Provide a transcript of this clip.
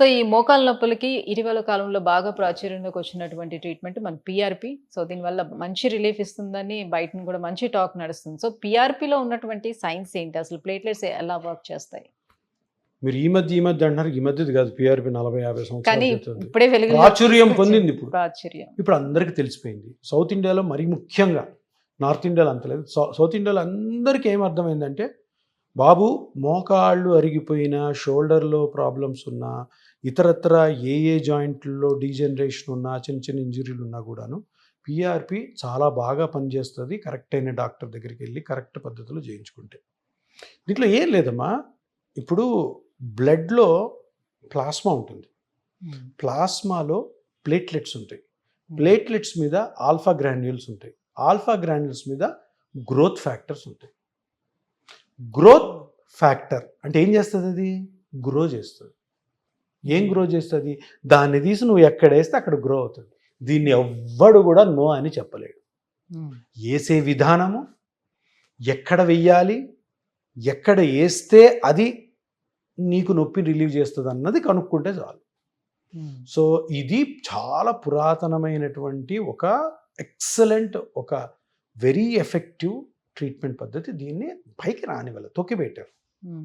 So, ఈ మోకాళ్ళ నొప్పులకి ఇటీవల కాలంలో బాగా ప్రాచుర్యంలోకి వచ్చినటువంటి ట్రీట్మెంట్ మన పీఆర్పీ. సో, దీనివల్ల మంచి రిలీఫ్ ఇస్తుందని బయటన కూడా మంచి టాక్ నడుస్తుంది. సో, పీఆర్పీలో ఉన్నటువంటి సైన్స్ ఏంటి? అసలు ప్లేట్లెట్స్ ఎలా వర్క్ చేస్తాయి? మీరు ఈ మధ్య అంటున్నారు. ఈ మధ్యది కాదు. పీఆర్పీ 40-50 సంవత్సరాల కానీ క్రితంది. ఇప్పుడే వెలుగులోకి ప్రాచుర్యం తీసుకొచ్చింది. పొందింది ఇప్పుడు. ప్రాచుర్యం. ఇప్పుడు అందరికీ తెలిసిపోయింది. సౌత్ ఇండియాలో మరీ ముఖ్యంగా, నార్త్ ఇండియాలో అంత లేదు. సౌత్ ఇండియాలో అందరికీ ఏం అర్థమైందంటే, బాబు మోకాళ్ళు అరిగిపోయినా, షోల్డర్‌లో ప్రాబ్లమ్స్ ఉన్నా, ఇతరత్ర ఏ జాయింట్‌ల్లో డీజనరేషన్ ఉన్నా, చిన్న చిన్న ఇంజ్యూరీలు ఉన్నా కూడాను పీఆర్పీ చాలా బాగా పనిచేస్తది. కరెక్ట్ అయిన డాక్టర్ దగ్గరికెళ్ళి కరెక్ట్ పద్ధతిలో చేయించుకుంటే. దీంట్లో ఏం లేదమ్మా. ఇప్పుడు బ్లడ్‌లో ప్లాస్మా ఉంటుంది. ప్లాస్మాలో ప్లేట్లెట్స్ ఉంటాయి. ప్లేట్లెట్స్ మీద ఆల్ఫా గ్రాన్యూల్స్ ఉంటాయి. ఆల్ఫా గ్రాన్యూల్స్ మీద గ్రోత్ ఫ్యాక్టర్స్ ఉంటాయి. గ్రోత్ ఫ్యాక్టర్ అంటే ఏం చేస్తుంది? అది గ్రో చేస్తుంది. ఏం గ్రో చేస్తుంది? దాన్ని తీసి నువ్వు ఎక్కడ వేస్తే అక్కడ గ్రో అవుతుంది. దీన్ని ఎవ్వడు కూడా నో అని చెప్పలేడు. వేసే విధానము, ఎక్కడ వెయ్యాలి, ఎక్కడ వేస్తే అది నీకు నొప్పి రిలీవ్ చేస్తుంది అన్నది కనుక్కుంటే చాలు. సో ఇది చాలా పురాతనమైనటువంటి ఒక ఎక్సలెంట్, ఒక వెరీ ఎఫెక్టివ్ ట్రీట్మెంట్ పద్ధతి. దీన్ని పైకి రానివ్వాలి, తొక్కిపెట్టారు.